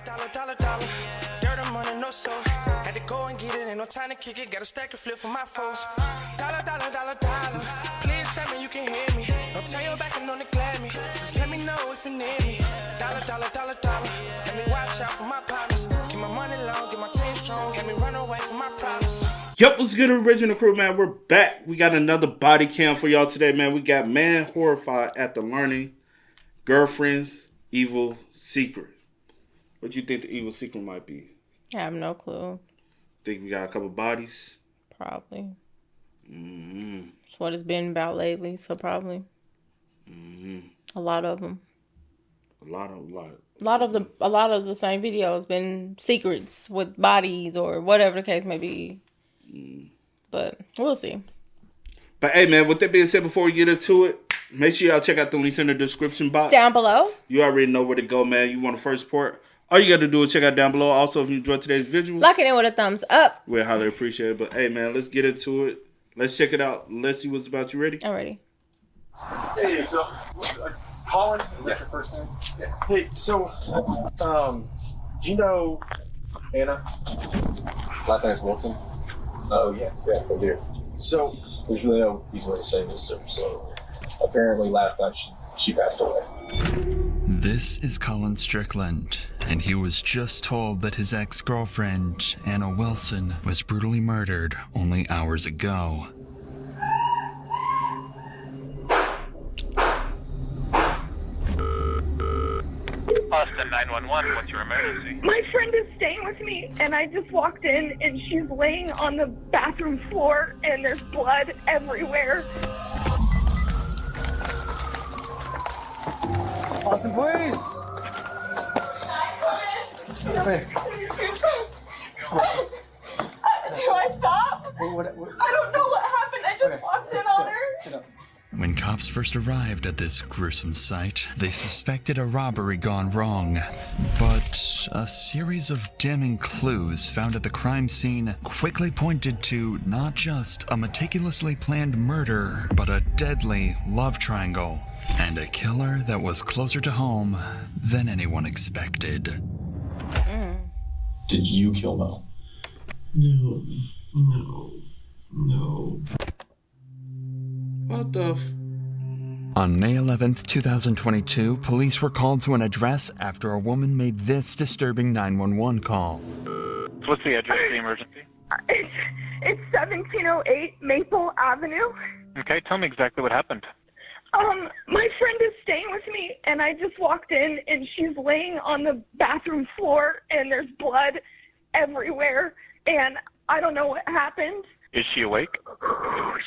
Dollar. Dirt and money, no soul. Had to go and get it, ain't no time to kick it. Got a stack of flip for my foes. Dollar. Please tell me you can hear me. Don't turn your back and don't neglect me. Just let me know if you need me. Dollar. Let me watch out for my partners. Keep my money long, get my team strong. Let me run away from my problems. Yep, what's good, original crew, man? We're back. We got another body cam for y'all today, man. We got man horrified at the learning. Girlfriend's evil secret. What you think the evil secret might be? I have no clue. Think we got a couple bodies? Probably. Mm-hmm. That's what it's been about lately, so probably. Mm-hmm. A lot of them. A lot of the same videos been secrets with bodies or whatever the case may be. But we'll see. But hey, man, with that being said, before we get into it, make sure y'all check out the links in the description box down below. You already know where to go, man. You want to first support? All you got to do is check out down below. Also, if you enjoyed today's visual, like it in with a thumbs up. We highly appreciate it. But hey, man, let's get into it. Let's check it out. Let's see what's about. You ready? I'm ready. Hey, so Colin, is that your first name? Yes. Hey, so do you know Anna? Last name is Wilson. Oh yes, I do. So there's really no easy way to say this. So apparently last night she passed away. This is Colin Strickland, and he was just told that his ex-girlfriend, Anna Wilson, was brutally murdered only hours ago. Austin 911, what's your emergency? My friend is staying with me, and I just walked in, and she's laying on the bathroom floor, and there's blood everywhere. Austin, please! Hey. Do I stop? What? I don't know what happened. I just walked in on her. Sit up. When cops first arrived at this gruesome site, they suspected a robbery gone wrong. But a series of damning clues found at the crime scene quickly pointed to not just a meticulously planned murder, but a deadly love triangle. And a killer that was closer to home than anyone expected. Did you kill Mo? No. What the On May 11th, 2022, police were called to an address after a woman made this disturbing 911 call. So what's the address of the emergency? It's 1708 Maple Avenue. Okay, tell me exactly what happened. My friend is staying with me, and I just walked in, and she's laying on the bathroom floor, and there's blood everywhere, and I don't know what happened. Is she awake?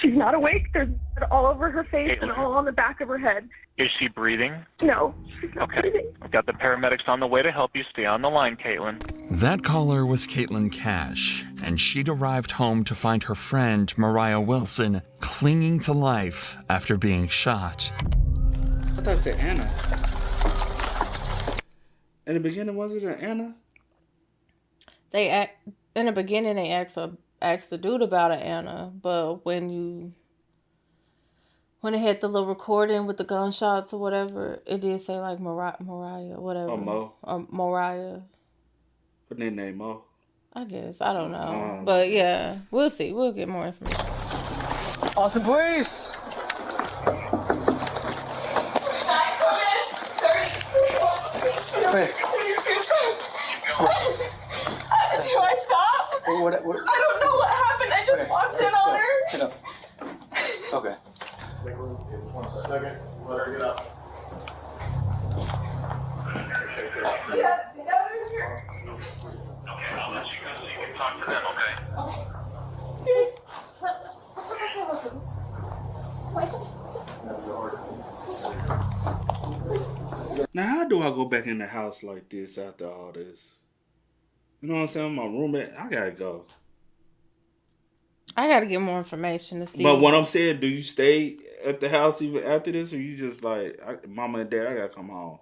She's not awake. There's blood all over her face Caitlyn. and all on the back of her head. Is she breathing? No, she's not Okay. breathing. I've got the paramedics on the way to help you. Stay on the line, Caitlyn. That caller was Caitlyn Cash, and she'd arrived home to find her friend, Mariah Wilson, clinging to life after being shot. I thought it said Anna. In the beginning, was it an Anna? In the beginning they asked the dude about it, Anna, but when it hit the little recording with the gunshots or whatever, it did say like Mariah, whatever. Oh, Mo. Mariah. What their name, Mo? I guess. I don't know. But yeah, we'll see. We'll get more information. Austin, please! Hey. Do I stop? What? I don't know what happened. I just walked in on her. Sit up. Okay. 1 second. Let her get up. Yeah, over here. Talk to them, okay? Now, how do I go back in the house like this after all this? You know what I'm saying? My roommate, I gotta go. I gotta get more information to see. But what I'm saying, do you stay at the house even after this, or you just like, Mama and Dad, I gotta come home?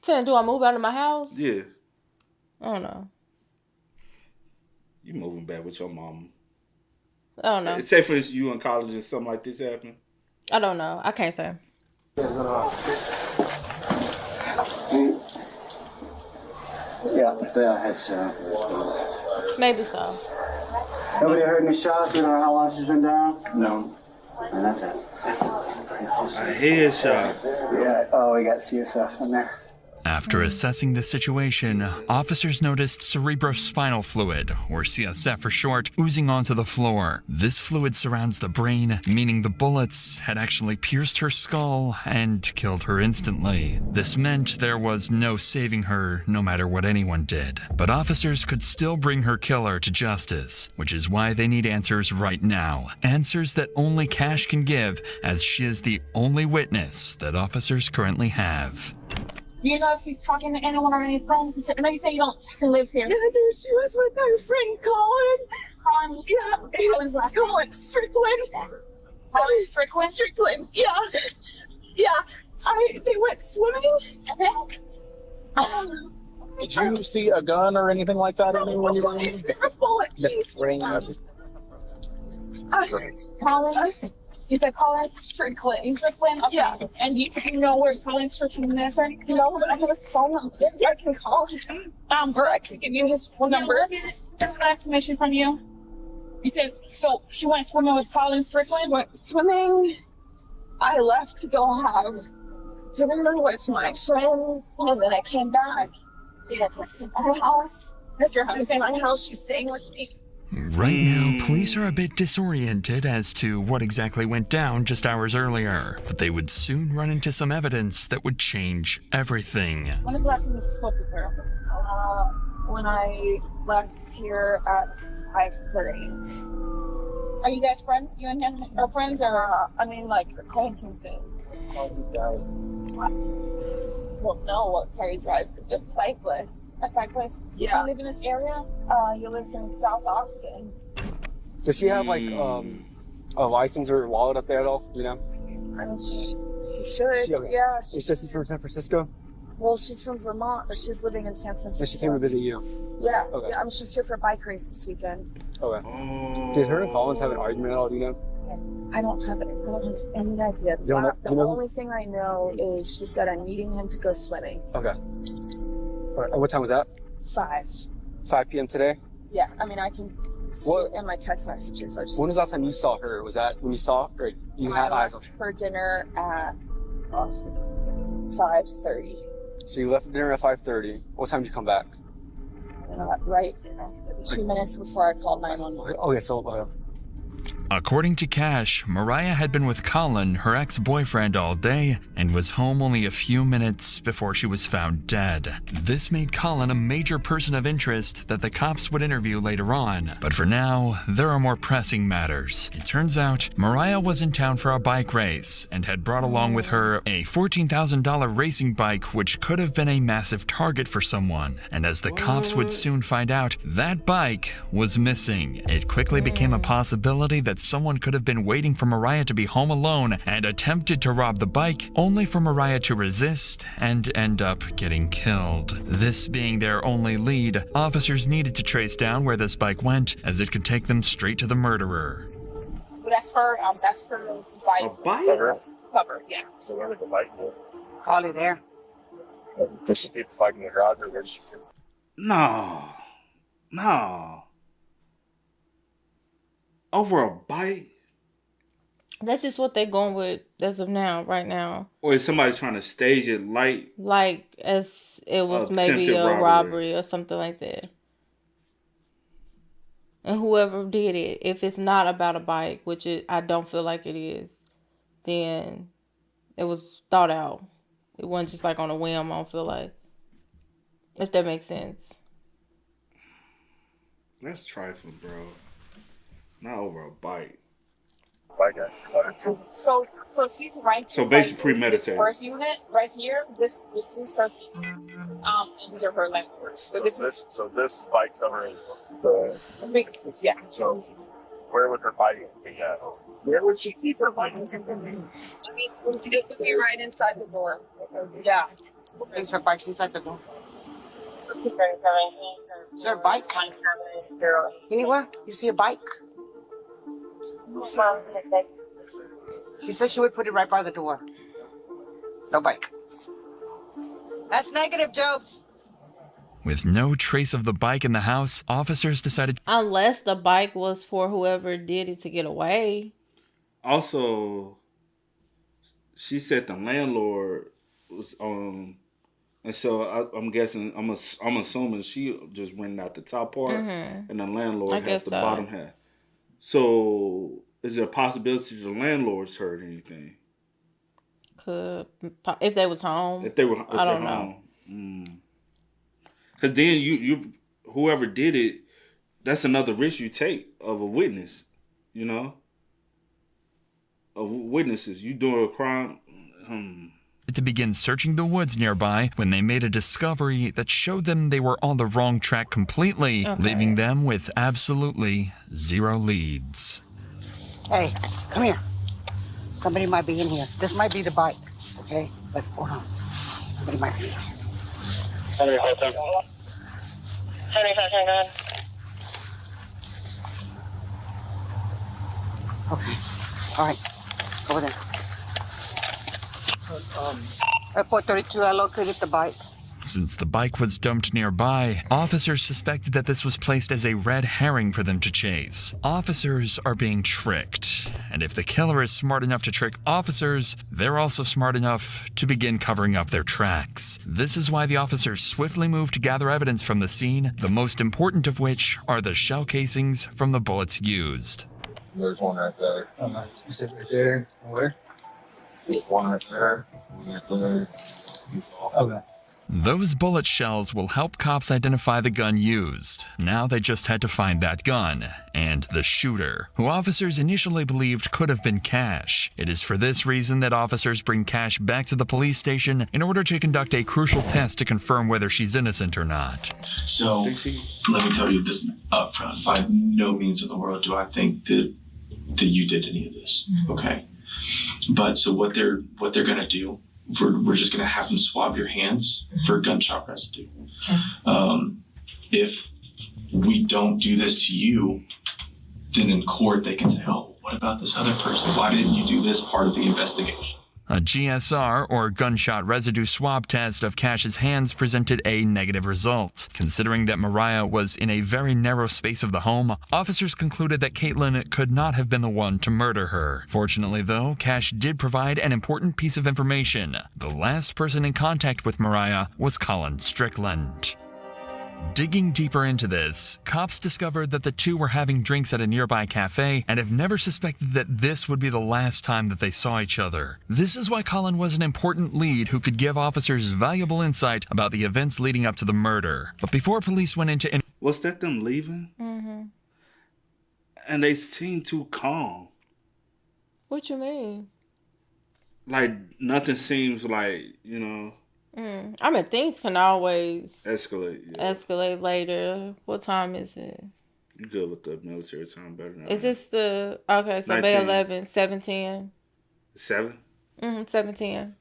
Saying, do I move out of my house? Yeah. I don't know. You moving back with your mom? I don't know. Say for instance, you in college and something like this happen. I don't know. I can't say. Yeah, I had shot. Maybe so. Nobody heard any shots? We don't know how long she's been down? No. And that's it. A headshot. Yeah, oh, we got CSF in there. After assessing the situation, officers noticed cerebrospinal fluid, or CSF for short, oozing onto the floor. This fluid surrounds the brain, meaning the bullets had actually pierced her skull and killed her instantly. This meant there was no saving her, no matter what anyone did. But officers could still bring her killer to justice, which is why they need answers right now. Answers that only Cash can give, as she is the only witness that officers currently have. Do you know if he's talking to anyone or any friends? I know you say you don't live here. Yeah, no, she was with her friend Colin. Colin? Yeah. Colin's last name? Colin Strickland. Colin Strickland? Strickland, yeah. Yeah. They went swimming. Okay. Did you see a gun or anything like that when you were in A bullet. Colin? You said Colin Strickland? Strickland? Okay. Yeah. And you know where Colin Strickland is, right? No, but I have his phone number. I can call him. Or I can give you his phone number. Information from you. You said, so she went swimming with Colin Strickland? Went swimming. I left to go have dinner with my friends, and then I came back. Yeah, this is my house. That's your house. This is my house. She's staying with me. Right now, police are a bit disoriented as to what exactly went down just hours earlier, but they would soon run into some evidence that would change everything. When was the last time you spoke with her? When I left here at 5:30. Are you guys friends? You and him are friends, or I mean, like acquaintances. Well, no, what Perry drives is a cyclist. a cyclist? Yeah. Does he live in this area? He lives in South Austin. Does she have like a license or a wallet up there at all? You know? I mean, she should. Yeah. She said she's from San Francisco. Well, she's from Vermont, but she's living in San Francisco. So she came to visit you. Yeah. Okay. Yeah. I mean, she's here for a bike race this weekend. Okay. Did her and Collins have an argument at all? Do you know? I don't have any idea. The only thing I know is she said I'm meeting him to go swimming. Okay. All right. What time was that? 5. 5 p.m. today? Yeah, I mean, I can see it in my text messages. When was the last time you saw her? Was that when you saw her? Or you had eyes on her? For dinner at 5:30. So you left for dinner at 5:30. What time did you come back? Right 2 minutes before I called 911. Okay, so According to Cash, Mariah had been with Colin, her ex-boyfriend, all day and was home only a few minutes before she was found dead. This made Colin a major person of interest that the cops would interview later on. But for now, there are more pressing matters. It turns out Mariah was in town for a bike race and had brought along with her a $14,000 racing bike, which could have been a massive target for someone. And as the cops would soon find out, that bike was missing. It quickly became a possibility that someone could have been waiting for Mariah to be home alone and attempted to rob the bike, only for Mariah to resist and end up getting killed. This being their only lead, officers needed to trace down where this bike went, as it could take them straight to the murderer. That's her bike. A bike? Cover, yeah. So where did the bike go? Probably there. Did she keep the bike in the garage or where did she? No. Over a bike? That's just what they're going with as of now, right now. Or is somebody trying to stage it like as it was maybe attempted a robbery or something like that? And whoever did it, if it's not about a bike, which I don't feel like it is, then it was thought out. It wasn't just like on a whim, I don't feel like. If that makes sense. That's trifling, bro. Not over a bike. So if you right, so basically premeditated. This first unit right here, this is her. These are her landlords. So this bike cover is the biggest piece, yeah. So where would her bike be at? Where would she keep her bike? I mean, it would be right inside the door. Yeah. Is her bike's inside the door? Is there a bike? Anywhere? You see a bike? She said she would put it right by the door. No bike. That's negative, Jobs. With no trace of the bike in the house, officers decided... Unless the bike was for whoever did it to get away. Also, she said the landlord was and so I'm guessing I'm assuming she just rented out the top part, and the landlord has the bottom half. So, is there a possibility the landlords heard anything? Could, if they was home. If they were, I don't know. Because then you whoever did it, that's another risk you take of a witness. You know, of witnesses. You doing a crime. To begin searching the woods nearby when they made a discovery that showed them they were on the wrong track completely, leaving them with absolutely zero leads. Hey, come here. Somebody might be in here. This might be the bike, okay? But hold on. Somebody might be in here. 75, go ahead. Okay. All right. Over there. Airport 32, I located the bike. Since the bike was dumped nearby, officers suspected that this was placed as a red herring for them to chase. Officers are being tricked, and if the killer is smart enough to trick officers, they're also smart enough to begin covering up their tracks. This is why the officers swiftly moved to gather evidence from the scene, the most important of which are the shell casings from the bullets used. There's one right there. You said right there. Where? There's one right there. Okay. Those bullet shells will help cops identify the gun used. Now they just had to find that gun and the shooter, who officers initially believed could have been Cash. It is for this reason that officers bring Cash back to the police station in order to conduct a crucial test to confirm whether she's innocent or not. So, let me tell you this up front. By no means in the world do I think that you did any of this. Okay? But so what they're going to do, we're just going to have them swab your hands for gunshot residue. If we don't do this to you, then in court they can say, oh, what about this other person? Why didn't you do this part of the investigation? A GSR, or gunshot residue swab test of Cash's hands, presented a negative result. Considering that Mariah was in a very narrow space of the home, officers concluded that Caitlyn could not have been the one to murder her. Fortunately, though, Cash did provide an important piece of information. The last person in contact with Mariah was Colin Strickland. Digging deeper into this, cops discovered that the two were having drinks at a nearby cafe and have never suspected that this would be the last time that they saw each other. This is why Colin was an important lead who could give officers valuable insight about the events leading up to the murder. But before police went into... Was that them leaving? Mm-hmm. And they seemed too calm. What you mean? Like, nothing seems like, you know... I mean, things can always escalate later. What time is it? You good with the military time better now. Is this the... Okay, so Bay 11, 7:10. 7? 7:10.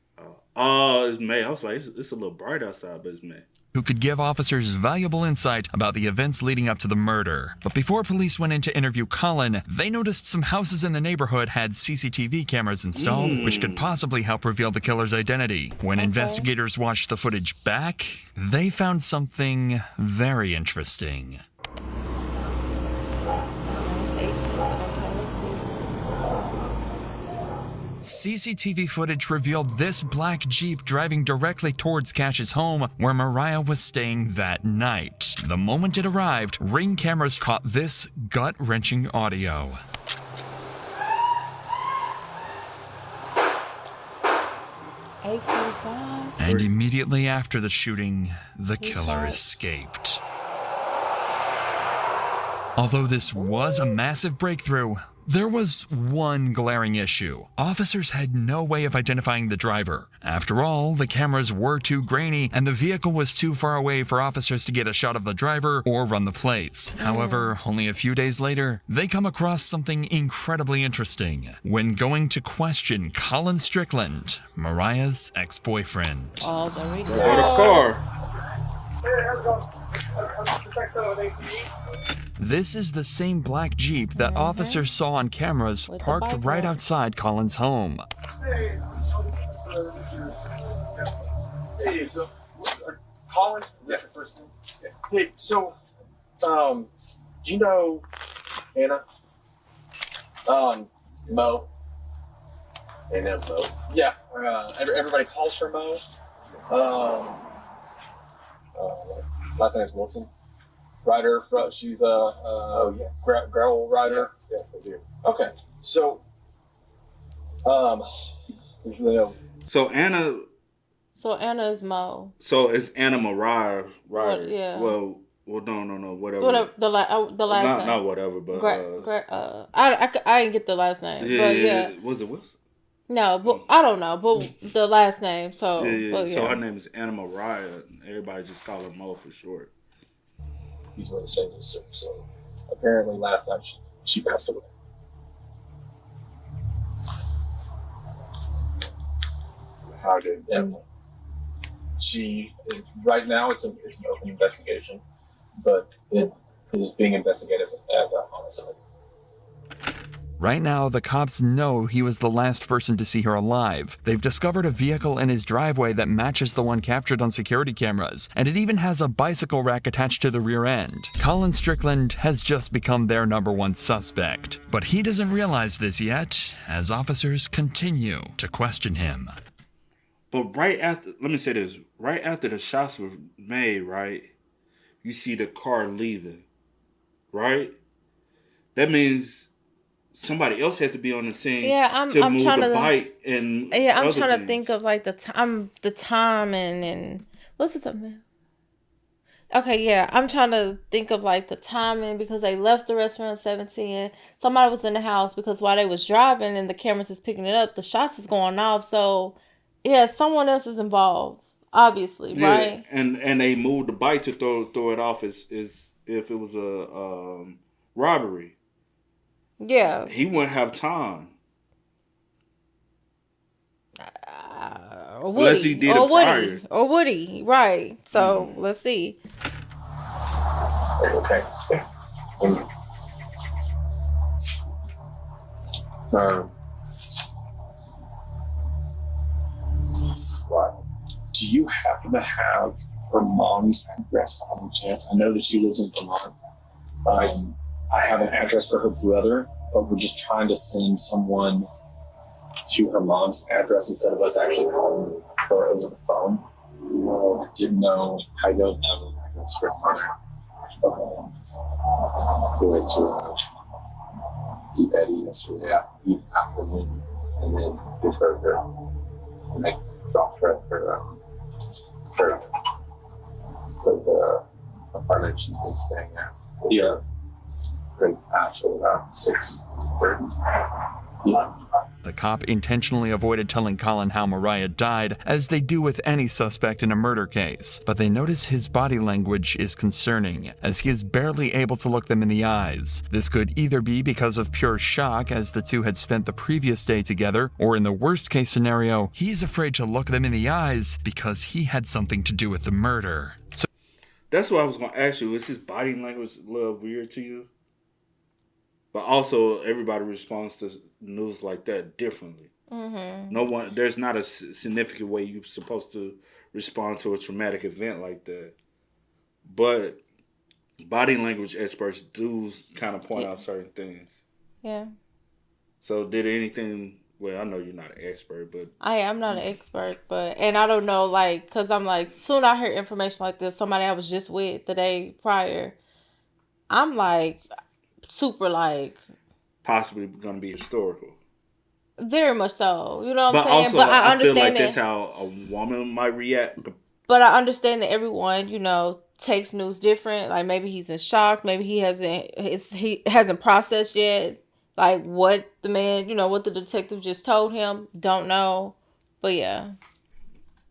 It's May. I was like, it's a little bright outside, but it's May. Who could give officers valuable insight about the events leading up to the murder. But before police went in to interview Colin, they noticed some houses in the neighborhood had CCTV cameras installed, which could possibly help reveal the killer's identity. When investigators watched the footage back, they found something very interesting. CCTV footage revealed this black Jeep driving directly towards Cash's home where Mariah was staying that night. The moment it arrived, Ring cameras caught this gut-wrenching audio. And immediately after the shooting, the killer escaped. Although this was a massive breakthrough, there was one glaring issue. Officers had no way of identifying the driver. After all, the cameras were too grainy and the vehicle was too far away for officers to get a shot of the driver or run the plates. However, only a few days later, they come across something incredibly interesting when going to question Colin Strickland, Mariah's ex-boyfriend. Oh, there we go. There go the car. This is the same black Jeep that officers saw on cameras parked right outside Colin's home. Hey, so Colin, yes. The first name? Hey, so, do you know Anna? Mo. Anna Mo. Yeah. Everybody calls her Mo. Last name is Wilson. Writer. She's a yes. girl writer. Yes, I do. Okay. So, there's really no. So Anna. So Anna is Mo. So it's Anna Mariah, right? What, yeah. Well, no, whatever. Whatever the last name. Not whatever, but I didn't get the last name. Yeah, but yeah. Was it Wilson? No, but I don't know. But the last name. So yeah. Yeah. So her name is Anna Mariah. Everybody just call her Mo for short. He's going to say this, sir. So apparently last night she passed away. How did? Yeah. Right now it's an open investigation, but it is being investigated as a homicide. Right now, the cops know he was the last person to see her alive. They've discovered a vehicle in his driveway that matches the one captured on security cameras, and it even has a bicycle rack attached to the rear end. Colin Strickland has just become their #1 suspect, but he doesn't realize this yet, as officers continue to question him. But right after the shots were made, right, you see the car leaving, right? That means somebody else had to be on the scene to move the bike and I'm trying to think of like the time and what's the time? Okay, yeah, I'm trying to think of like the timing because they left the restaurant at 7:10. Somebody was in the house because while they was driving and the cameras is picking it up, the shots is going off. So yeah, someone else is involved, obviously, right? And they moved the bike to throw it off as if it was a robbery. Yeah. He wouldn't have time. Unless he did it prior. Or would he? Right. So, let's see. Okay. What? Do you happen to have her mom's address by any chance? I know that she lives in Vermont. I have an address for her brother, but we're just trying to send someone to her mom's address instead of us actually calling her over the phone. I didn't know. I don't have an address for her mother. Okay. We went to Deepening yesterday afternoon, and then give her and I dropped her at her the apartment she's been staying at. Yeah. Right after about 6:30. Yeah. The cop intentionally avoided telling Colin how Mariah died, as they do with any suspect in a murder case, but they notice his body language is concerning, as he is barely able to look them in the eyes. This could either be because of pure shock, as the two had spent the previous day together, or in the worst case scenario, he's afraid to look them in the eyes because he had something to do with the murder. So that's what I was going to ask you. Is his body language a little weird to you? But also, everybody responds to news like that differently. Mm-hmm. There's not a significant way you're supposed to respond to a traumatic event like that. But body language experts do kind of point out certain things. Yeah. So did anything? Well, I know you're not an expert, but I'm not an expert, and I don't know, like, because I'm like, soon I hear information like this, somebody I was just with the day prior, I'm like, super like possibly going to be historical. Very much so. You know what I'm saying? Also, but I feel understand like that's how a woman might react. But I understand that everyone, takes news different. Like maybe he's in shock. Maybe he hasn't processed yet. Like what the man, what the detective just told him. Don't know. But yeah.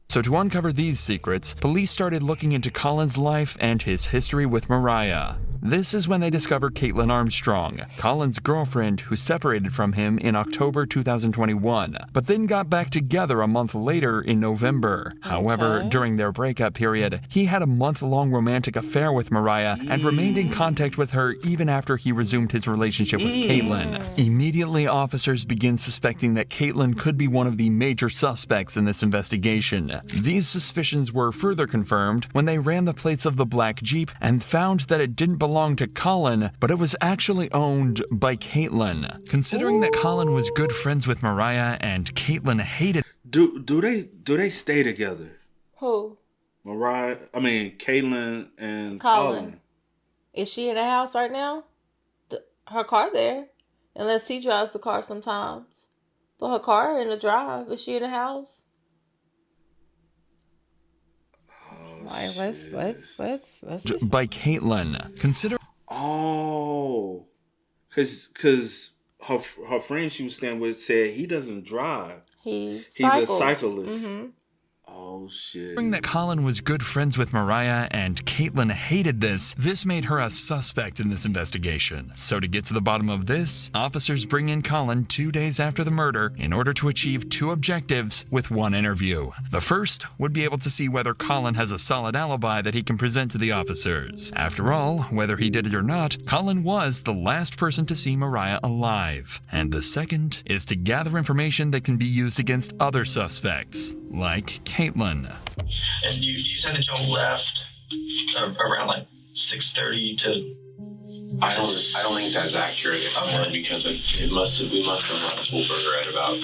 So to uncover these secrets, police started looking into Colin's life and his history with Mariah. This is when they discover Caitlyn Armstrong, Colin's girlfriend who separated from him in October 2021, but then got back together a month later in November. However, during their breakup period, he had a month-long romantic affair with Mariah and remained in contact with her even after he resumed his relationship with Caitlyn. Immediately, officers begin suspecting that Caitlyn could be one of the major suspects in this investigation. These suspicions were further confirmed when they ran the plates of the black Jeep and found that it didn't belong to Colin, but it was actually owned by Caitlyn. Considering that Colin was good friends with Mariah and Caitlyn hated... Do they stay together? Who? Caitlyn and Colin. Is she in the house right now? Her car there. Unless he drives the car sometimes. But her car in the drive. Is she in the house? Let's by Caitlyn. Consider... Because her friend she was staying with said he doesn't drive. He's a cyclist. Mm-hmm. Oh, shit. Considering that Colin was good friends with Mariah and Caitlyn hated this made her a suspect in this investigation. So to get to the bottom of this, officers bring in Colin 2 days after the murder in order to achieve 2 objectives with 1 interview. The first would be able to see whether Colin has a solid alibi that he can present to the officers. After all, whether he did it or not, Colin was the last person to see Mariah alive. And the second is to gather information that can be used against other suspects, like Caitlyn. And you said that y'all left around like 6:30 to. I don't think that's accurate anymore because we must have left Uber at about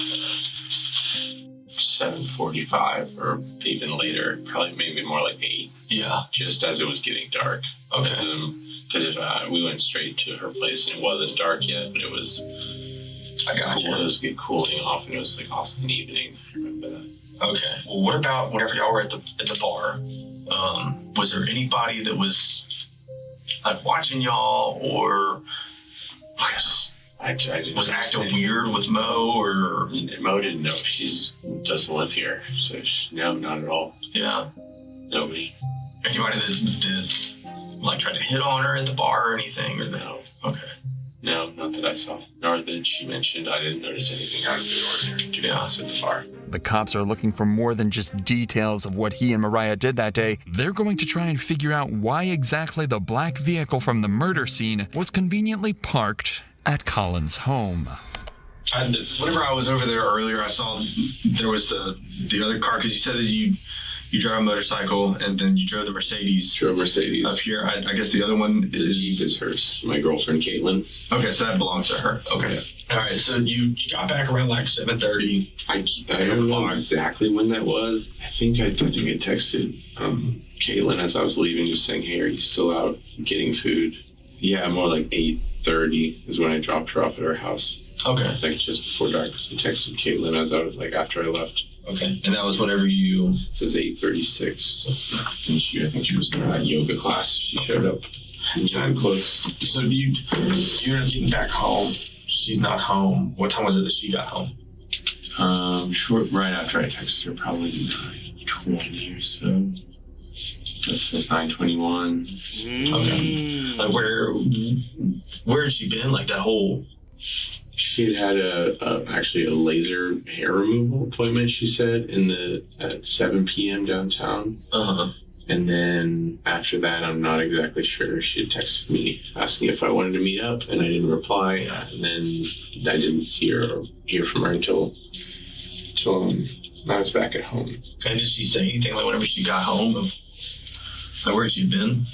7:45 or even later, probably maybe more like 8. Yeah. Just as it was getting dark. Okay. Because we went straight to her place and it wasn't dark yet, but it was. I got you. It was cooling off and it was awesome evening. I remember that. Okay. Well, what about whenever y'all were at the bar? Was there anybody that was watching y'all, or was acting weird with Mo, or Mo didn't know she doesn't live here, so no, not at all. Yeah. Nobody. Anybody that did try to hit on her at the bar or anything, or no? Okay. No, not that I saw. Nor that she mentioned. I didn't notice anything out of the ordinary, to be honest, at the bar. The cops are looking for more than just details of what he and Mariah did that day. They're going to try and figure out why exactly the black vehicle from the murder scene was conveniently parked at Colin's home. Whenever I was over there earlier, I saw there was the other car, because you said that you drive a motorcycle and then you drove the Mercedes. Drove Mercedes. Up here. I guess the other one is hers. My girlfriend, Caitlyn. Okay, so that belongs to her. Okay. Yeah. All right, so you got back around 7:30. I don't know exactly when that was. I think I texted Caitlyn as I was leaving, just saying, hey, are you still out getting food? Yeah, more like 8:30 is when I dropped her off at her house. Okay. I think just before dark, because I texted Caitlyn as I was after I left. Okay. And that was whenever you... It says 8:36. I think she was in a yoga class. She showed up. I'm close. So you're not getting back home. She's not home. What time was it that she got home? Short right after I texted her, probably 9:20 or so. That's 9:21. Okay. Where had she been? That whole... She had actually a laser hair removal appointment, she said, at 7 p.m. downtown. Uh-huh. And then after that, I'm not exactly sure. She had texted me asking if I wanted to meet up, and I didn't reply. And then I didn't see her or hear from her until I was back at home. And did she say anything whenever she got home of where she'd been?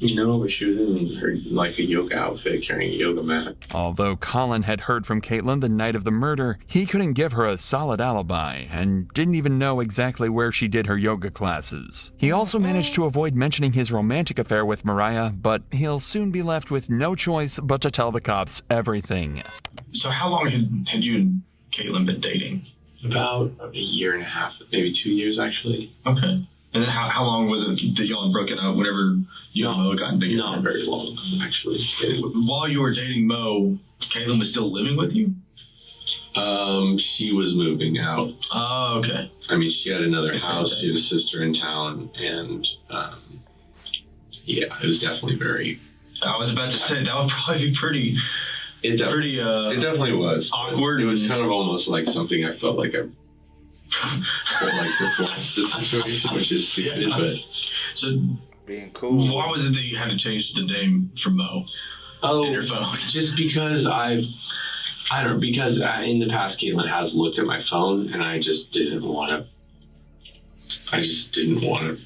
No, but she was in her, a yoga outfit, carrying a yoga mat. Although Colin had heard from Caitlyn the night of the murder, he couldn't give her a solid alibi and didn't even know exactly where she did her yoga classes. He also managed to avoid mentioning his romantic affair with Mariah, but he'll soon be left with no choice but to tell the cops everything. So how long had you and Caitlyn been dating? About a year and a half, maybe 2 years, actually. Okay. And then how long was it that y'all had broken up whenever you and Mo got together? Not very long, actually. While you were dating Mo, Caitlyn was still living with you? She was moving out. Oh, okay. I mean, she had another house. She had a sister in town, and it was definitely very I was about to say that would probably be pretty. It definitely was awkward. It was kind of almost like something I felt like I would like to force the situation, which is stupid. But so being cool. Why was it that you had to change the name from Mo? In your phone? Just because because in the past Caitlyn has looked at my phone, and I just didn't want to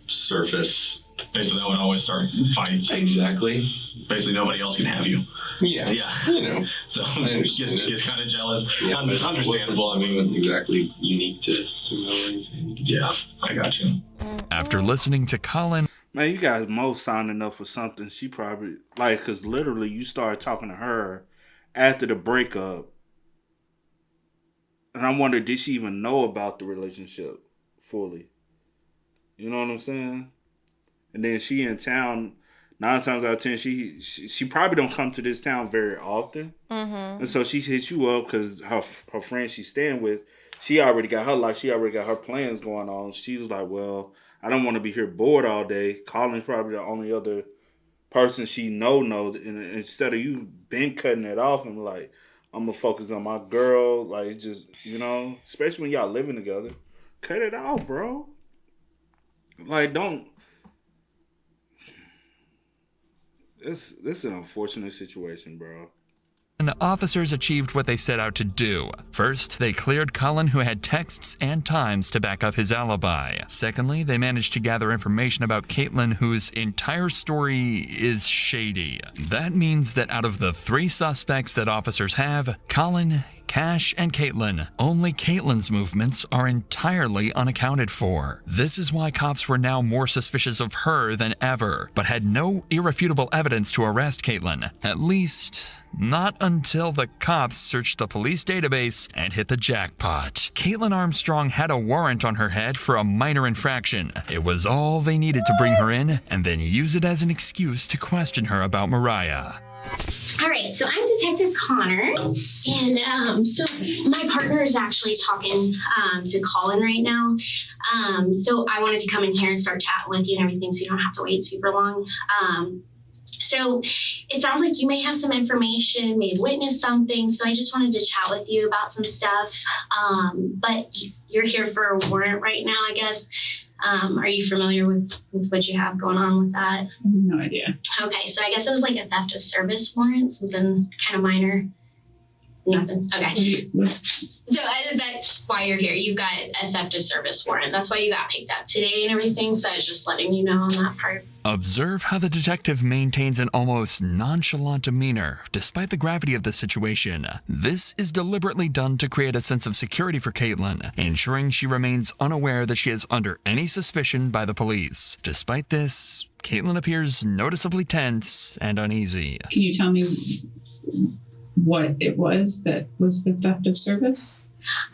surface. Basically, that would always start fights. Exactly. Basically, nobody else can have you. Yeah. You know. So gets kind of jealous. Yeah, Understandable. I mean, wasn't exactly unique to Mo or anything. Yeah, I got you. After listening to Colin, man, you guys Mo signing up for something. She probably because literally you started talking to her after the breakup, and I wonder, did she even know about the relationship fully? You know what I'm saying? And then she in town 9 times out of 10. She probably don't come to this town very often, and so she hit you up because her friend she's staying with, she already got her plans going on. She was like, well, I don't want to be here bored all day. Colin's probably the only other person she knows, and instead of you been cutting it off and like, I'm gonna focus on my girl, like just especially when y'all living together, cut it off, bro. Like don't. This is an unfortunate situation, bro. and officers achieved what they set out to do. First, they cleared Colin, who had texts and times to back up his alibi. Secondly, they managed to gather information about Caitlyn, whose entire story is shady. That means that out of the 3 suspects that officers have, Colin, Cash, and Caitlyn, only Caitlyn's movements are entirely unaccounted for. This is why cops were now more suspicious of her than ever, but had no irrefutable evidence to arrest Caitlyn. At least, not until the cops searched the police database and hit the jackpot. Caitlyn Armstrong had a warrant on her head for a minor infraction. It was all they needed to bring her in, and then use it as an excuse to question her about Mariah. All right, so I'm Detective Connor, and so my partner is actually talking to Colin right now. So I wanted to come in here and start chatting with you and everything, so you don't have to wait super long. So it sounds like you may have some information, may have witnessed something, so I just wanted to chat with you about some stuff. But you're here for a warrant right now, I guess. Are you familiar with what you have going on with that? No idea. Okay, so I guess it was like a theft of service warrant, something kind of minor. Nothing. Okay. So that's why you're here. You got a theft of service warrant. That's why you got picked up today and everything. So I was just letting you know on that part. Observe how the detective maintains an almost nonchalant demeanor, despite the gravity of the situation. This is deliberately done to create a sense of security for Caitlyn, ensuring she remains unaware that she is under any suspicion by the police. Despite this, Caitlyn appears noticeably tense and uneasy. Can you tell me what it was that was the theft of service?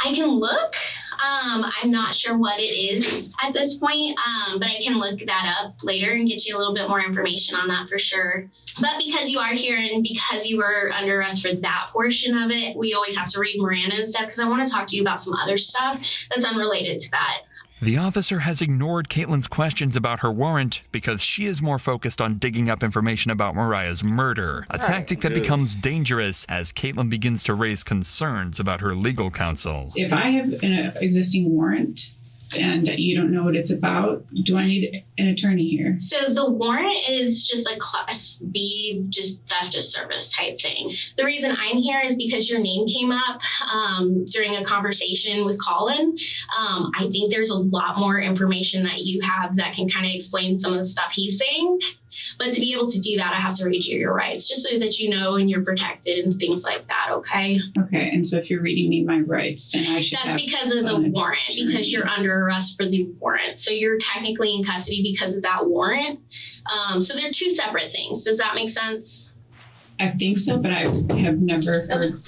I can look. I'm not sure what it is at this point, but I can look that up later and get you a little bit more information on that for sure. But because you are here and because you were under arrest for that portion of it, we always have to read Miranda and stuff because I want to talk to you about some other stuff that's unrelated to that. The officer has ignored Caitlyn's questions about her warrant because she is more focused on digging up information about Mariah's murder, a tactic that becomes dangerous as Caitlyn begins to raise concerns about her legal counsel. If I have an existing warrant and you don't know what it's about, do I need an attorney here? So the warrant is just a Class B, just theft of service type thing. The reason I'm here is because your name came up during a conversation with Colin. I think there's a lot more information that you have that can kind of explain some of the stuff he's saying. But to be able to do that, I have to read you your rights, just so that you know and you're protected and things like that, okay? Okay, and so if you're reading me my rights, then I should That's because of the warrant, because you're under arrest for the warrant. So you're technically in custody because of that warrant. So they're 2 separate things. Does that make sense? I think so, but I have never heard.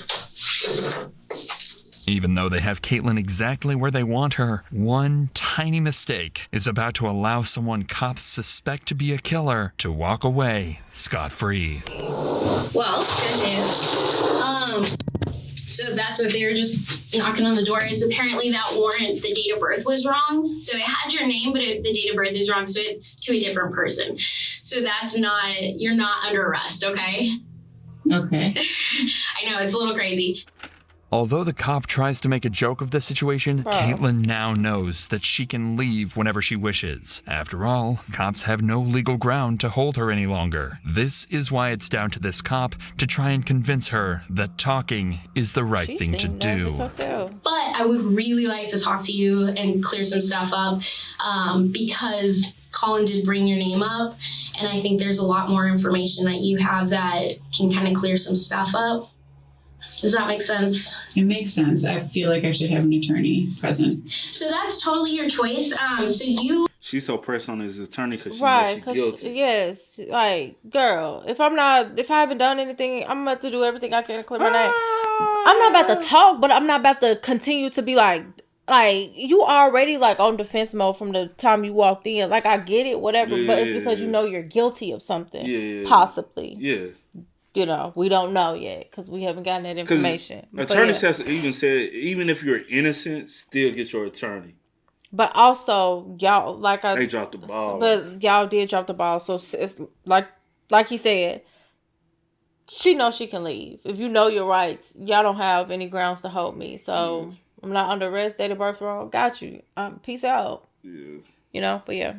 Even though they have Caitlyn exactly where they want her, one tiny mistake is about to allow someone cops suspect to be a killer to walk away scot-free. Well, good news. So that's what they were just knocking on the door. Is apparently that warrant, the date of birth was wrong. So it had your name, but the date of birth is wrong. So it's to a different person. So that's not, you're not under arrest, okay? Okay. I know, it's a little crazy. Although the cop tries to make a joke of the situation, Bro. Caitlyn now knows that she can leave whenever she wishes. After all, cops have no legal ground to hold her any longer. This is why it's down to this cop to try and convince her that talking is the right thing to do. But I would really like to talk to you and clear some stuff up because Colin did bring your name up, and I think there's a lot more information that you have that can kind of clear some stuff up. Does that make sense? It makes sense. I feel like I should have an attorney present. So that's totally your choice. So you... She's so pressed on his attorney because she Right, knows she's guilty. yes, like, girl, if I haven't done anything, I'm about to do everything I can to clear my name. I'm not about to talk, but I'm not about to continue to be like, you already like on defense mode from the time you walked in. Like, I get it, whatever, but it's because you know you're guilty of something, possibly. Yeah. You know, we don't know yet because we haven't gotten that information. Attorneys have even said, even if you're innocent, still get your attorney. But also, y'all, they dropped the ball. But y'all did drop the ball. So it's like he said, she knows she can leave. If you know your rights, y'all don't have any grounds to hold me. So I'm not under arrest, date of birth wrong. Got you. Peace out. Yeah. You know, but yeah.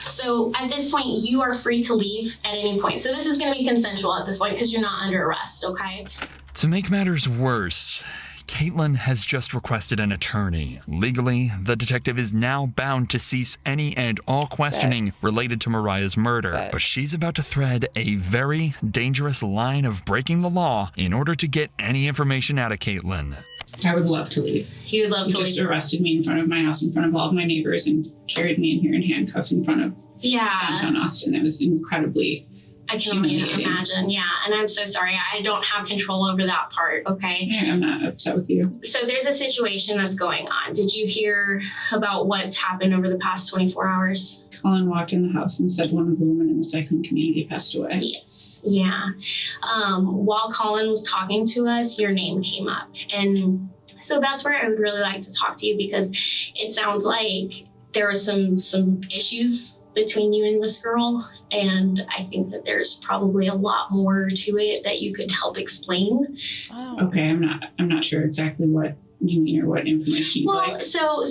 So at this point, you are free to leave at any point. So this is going to be consensual at this point because you're not under arrest, okay? To make matters worse, Caitlyn has just requested an attorney. Legally, the detective is now bound to cease any and all questioning related to Mariah's murder. But she's about to thread a very dangerous line of breaking the law in order to get any information out of Caitlyn. I would love to leave. He would love to leave. Just arrested me in front of my house, in front of all of my neighbors, and carried me in here in handcuffs in front of downtown Austin. That was incredibly I can only imagine. Yeah. And I'm so sorry. I don't have control over that part. Okay. Yeah, I'm not upset with you. So there's a situation that's going on. Did you hear about what's happened over the past 24 hours? Colin walked in the house and said one of the women in the cycling community passed away. Yes. Yeah. While Colin was talking to us, your name came up. And so that's where I would really like to talk to you because it sounds like there were some issues between you and this girl, and I think that there's probably a lot more to it that you could help explain. Okay, I'm not sure exactly what you mean or what information you'd like. So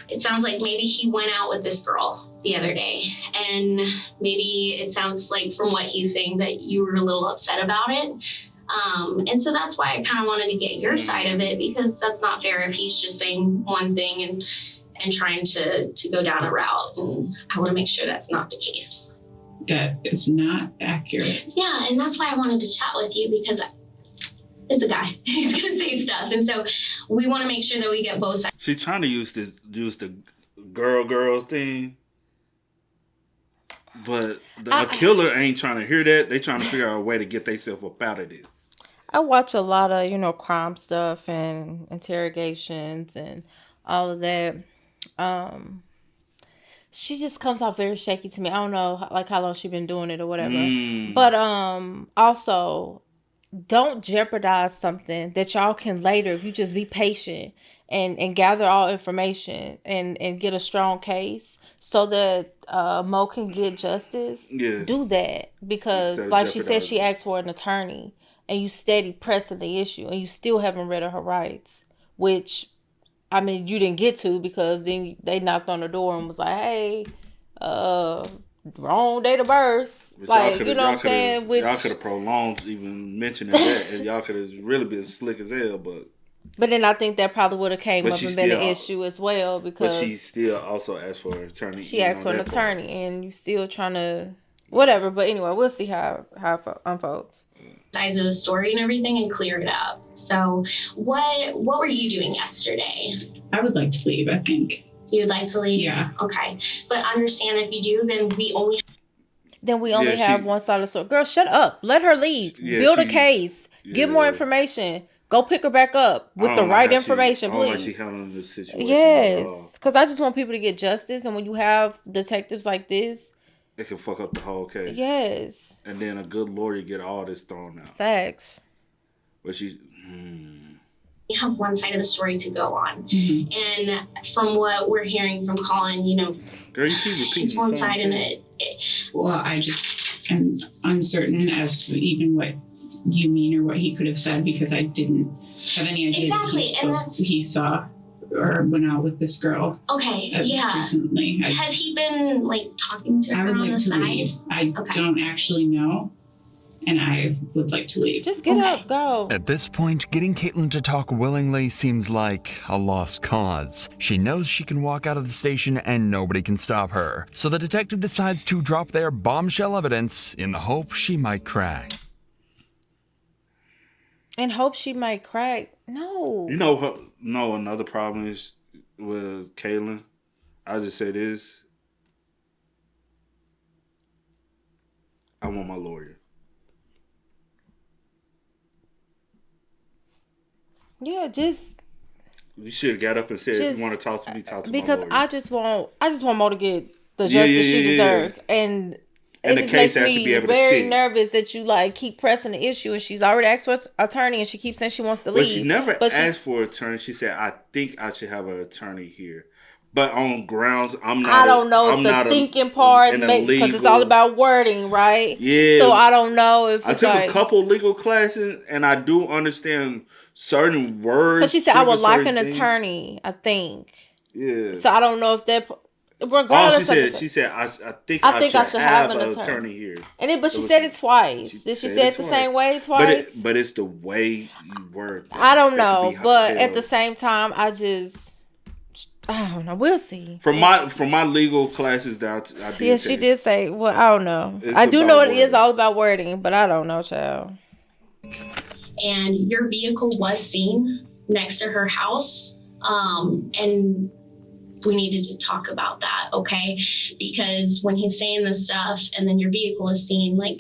it sounds like maybe he went out with this girl the other day, and maybe it sounds like from what he's saying that you were a little upset about it. And so that's why I kind of wanted to get your side of it, because that's not fair if he's just saying one thing and trying to go down a route. And I want to make sure that's not the case. That is not accurate. Yeah, and that's why I wanted to chat with you, because it's a guy. He's going to say stuff. And so we want to make sure that we get both sides. She's trying to use the girl thing. But a killer ain't trying to hear that. They trying to figure out a way to get themselves up out of this. I watch a lot of, crime stuff and interrogations and all of that. She just comes off very shaky to me. I don't know how long she's been doing it or whatever. But also, don't jeopardize something that y'all can later, if you just be patient and gather all information and get a strong case so that Mo can get justice. Yeah. Do that. Because like she said, she asked for an attorney and you steady pressing the issue and you still haven't read her rights, which, I mean, you didn't get to, because then they knocked on the door and was like, hey, wrong date of birth. Like, you know what I'm saying? Y'all could have prolonged even mentioning that, and y'all could have really been slick as hell, but then I think that probably would have came up and been an issue as well, because... But she still also asked for an attorney. She asked for an attorney, and you still trying to... Whatever, but anyway, we'll see how it unfolds. Sides of the story and everything and clear it up. So what were you doing yesterday? I would like to leave, I think. You would like to leave? Yeah. Okay. But understand, if you do, then we only have one side of the story. Girl, shut up. Let her leave. Build a case. Get more information. Go pick her back up with the right information, please. I don't like she handling this situation. Yes. Because I just want people to get justice, and when you have detectives like this, it can fuck up the whole case. Yes. And then a good lawyer get all this thrown out. Facts. But she... You have one side of the story to go on. And from what we're hearing from Colin, you know, girl, you keep repeating it's one side and Well, I just am uncertain as to even what you mean or what he could have said, because I didn't have any idea that he saw or went out with this girl. Okay, recently. Has he been like talking to her on the side? Leave. I don't actually know, and I would like to leave. Just get up, go. At this point, getting Caitlyn to talk willingly seems like a lost cause. She knows she can walk out of the station and nobody can stop her. So the detective decides to drop their bombshell evidence in the hope she might crack. And hope she might crack. No. You know, another problem is with Caitlyn. I just say this. I want my lawyer. Yeah, just. You should have got up and said, if you want to talk to me, talk to because my lawyer. I just want Mo to get the justice she deserves. And it just makes me very nervous that you like keep pressing the issue, and she's already asked for an attorney, and she keeps saying she wants to leave. But she never asked for an attorney. She said, I think I should have an attorney here. But on grounds, I don't know if the thinking part, because it's all about wording, right? Yeah. So I don't know if I took a couple legal classes, and I do understand certain words. Because she said, I would like an attorney, I think. Yeah. So I don't know if that... Regardless, she said, I think I should have an attorney here. But she said it twice. Did she say it the same way twice? But it's the way you word. I don't know, but at the same time, I don't know. We'll see. From my legal classes that I did. Yes, she did say. Well, I don't know. I do know it is all about wording, but I don't know, child. And your vehicle was seen next to her house, and we needed to talk about that, okay? Because when he's saying this stuff and then your vehicle is seen, like,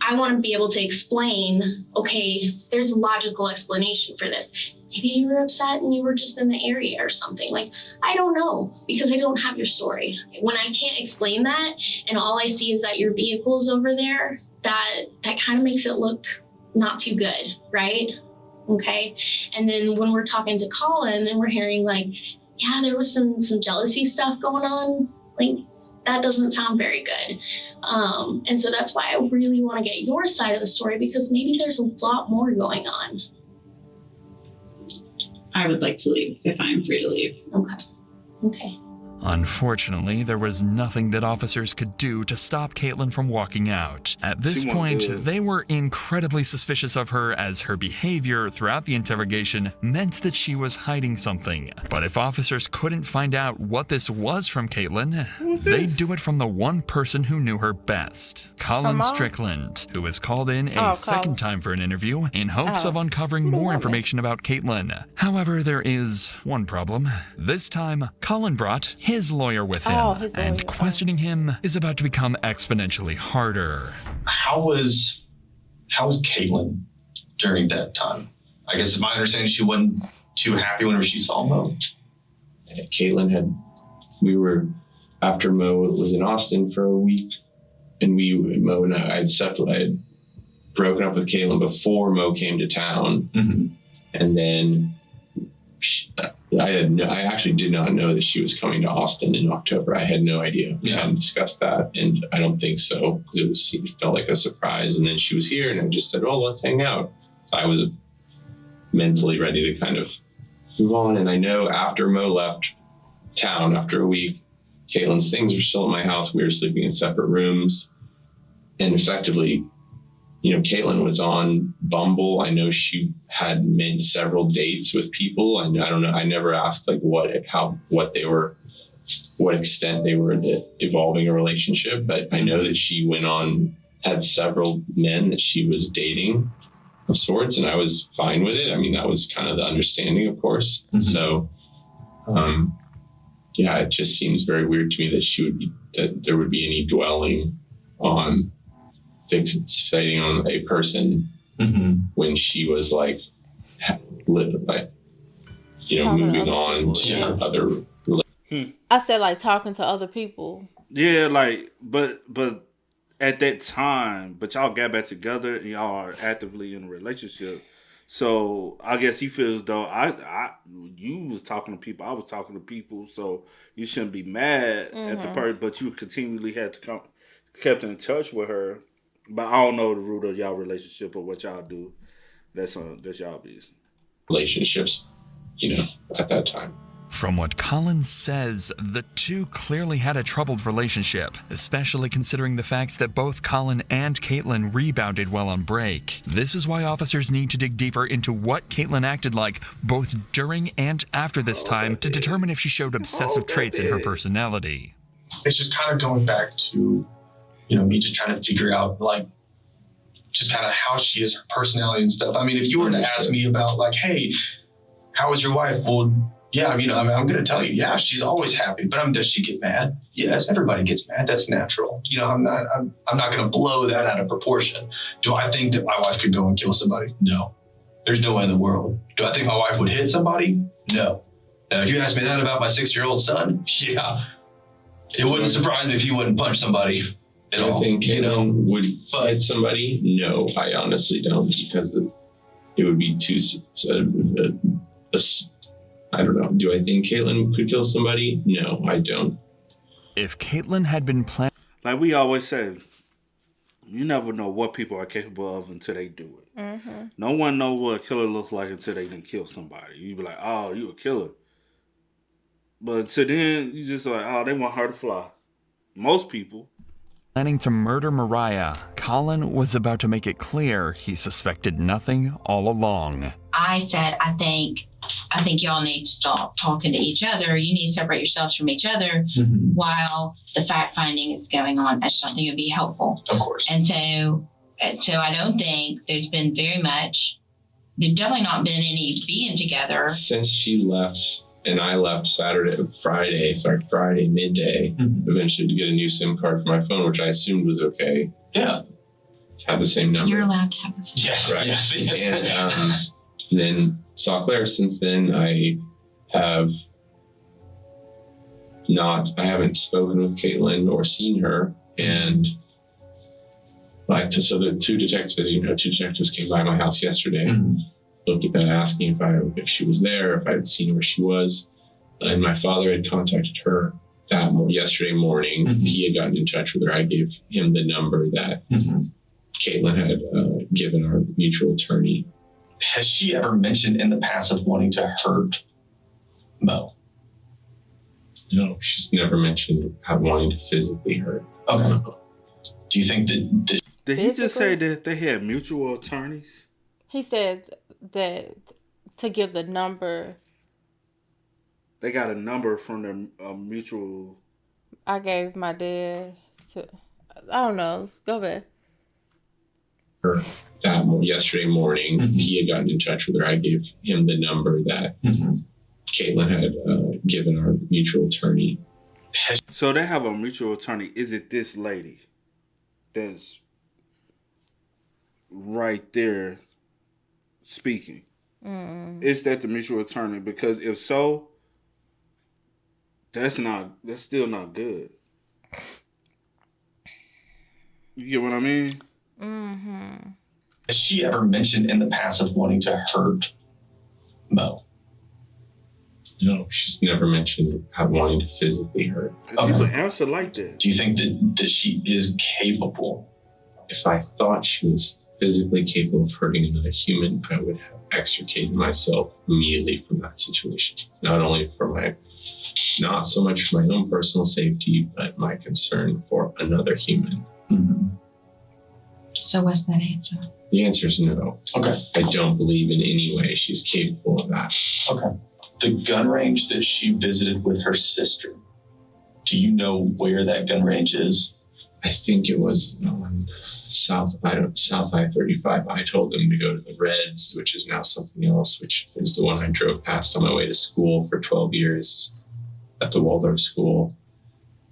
I want to be able to explain, okay, there's a logical explanation for this. Maybe you were upset and you were just in the area or something. Like, I don't know, because I don't have your story. When I can't explain that and all I see is that your vehicle's over there, that kind of makes it look not too good, right? Okay? And then when we're talking to Colin and we're hearing like, yeah, there was some jealousy stuff going on. Like, that doesn't sound very good. And so that's why I really want to get your side of the story, because maybe there's a lot more going on. I would like to leave if I'm free to leave. Okay. Unfortunately, there was nothing that officers could do to stop Caitlyn from walking out. At this point, they were incredibly suspicious of her, as her behavior throughout the interrogation meant that she was hiding something. But if officers couldn't find out what this was from Caitlyn, they'd do it from the one person who knew her best, Colin Strickland, who was called in a second time for an interview in hopes of uncovering more information about Caitlyn. However, there is one problem. This time, Colin brought his lawyer with him, and questioning him is about to become exponentially harder. How was Caitlyn during that time? I guess my understanding, she wasn't too happy whenever she saw Mo. Caitlyn after Mo was in Austin for a week, and Mo and I had broken up with Caitlyn before Mo came to town, and then I actually did not know that she was coming to Austin in October. I had no idea. We hadn't discussed that, and I don't think so, because it felt like a surprise. And then she was here, and I just said, "Oh, let's hang out." So I was mentally ready to kind of move on. And I know after Mo left town after a week, Caitlyn's things were still at my house. We were sleeping in separate rooms, and effectively, Caitlyn was on Bumble. I know she had made several dates with people. I don't know. I never asked like what extent they were evolving a relationship, but I know that she had several men that she was dating of sorts, and I was fine with it. I mean, that was kind of the understanding, of course. So, it just seems very weird to me that there would be any dwelling on fixating on a person when she was like moving on to other. I said like talking to other people. Yeah, like but at that time, but y'all got back together and y'all are actively in a relationship. So I guess he feels though you was talking to people, I was talking to people, so you shouldn't be mad at the person, but you continually had to kept in touch with her. But I don't know the root of y'all relationship or what y'all do. That's y'all business. Relationships, at that time. From what Colin says, the two clearly had a troubled relationship, especially considering the facts that both Colin and Caitlyn rebounded while on break. This is why officers need to dig deeper into what Caitlyn acted like both during and after this time to determine if she showed obsessive traits in her personality. It's just kind of going back to, me just trying to figure out, just kind of how she is, her personality and stuff. I mean, if you were to ask me about, hey, how was your wife? Well, yeah, I'm going to tell you, yeah, she's always happy. But does she get mad? Yes, everybody gets mad. That's natural. I'm not going to blow that out of proportion. Do I think that my wife could go and kill somebody? No. There's no way in the world. Do I think my wife would hit somebody? No. Now, if you ask me that about my 6-year-old son, yeah, it wouldn't surprise me if he wouldn't punch somebody at all. I think Caitlyn would hit somebody. No, I honestly don't, because it would be too. I don't know. Do I think Caitlyn could kill somebody? No, I don't. If Caitlyn had been planning... Like we always say, you never know what people are capable of until they do it. Mm-hmm. No one knows what a killer looks like until they didn't kill somebody. You be like, oh, you a killer. But until then, you just like, oh, they want her to fly. Most people. Planning to murder Mariah, Colin was about to make it clear he suspected nothing all along. I said, I think y'all need to stop talking to each other. You need to separate yourselves from each other while the fact finding is going on. I just don't think it would be helpful. Of course. And so I don't think there's been very much. There's definitely not been any being together. Since she left and I left Friday midday, eventually to get a new SIM card for my phone, which I assumed was okay. Yeah. Had the same number. You're allowed to have a phone. Yes, right. Yes. And then saw Claire. Since then, I haven't spoken with Caitlyn or seen her. And so the two detectives came by my house yesterday, asking if she was there, if I had seen where she was. And my father had contacted her yesterday morning. He had gotten in touch with her. I gave him the number that Caitlyn had given our mutual attorney. Has she ever mentioned in the past of wanting to hurt Mo? No, she's never mentioned wanting to physically hurt. Okay. Do you think that... Did he just say that they had mutual attorneys? He said that to give the number. They got a number from their mutual... I gave my dad to... I don't know. Go back. Yesterday morning, he had gotten in touch with her. I gave him the number that Caitlyn had given our mutual attorney. So they have a mutual attorney. Is it this lady that's right there speaking? Is that the mutual attorney? Because if so, that's still not good. You get what I mean? Has she ever mentioned in the past of wanting to hurt Mo? No, she's never mentioned wanting to physically hurt. She would answer like that. Do you think that she is capable? If I thought she was physically capable of hurting another human, I would have extricated myself immediately from that situation. Not only not so much for my own personal safety, but my concern for another human. So what's that answer? The answer is no. Okay. I don't believe in any way she's capable of that. Okay. The gun range that she visited with her sister, do you know where that gun range is? I think it was on South I-35. I told them to go to the Reds, which is now something else, which is the one I drove past on my way to school for 12 years at the Waldorf school.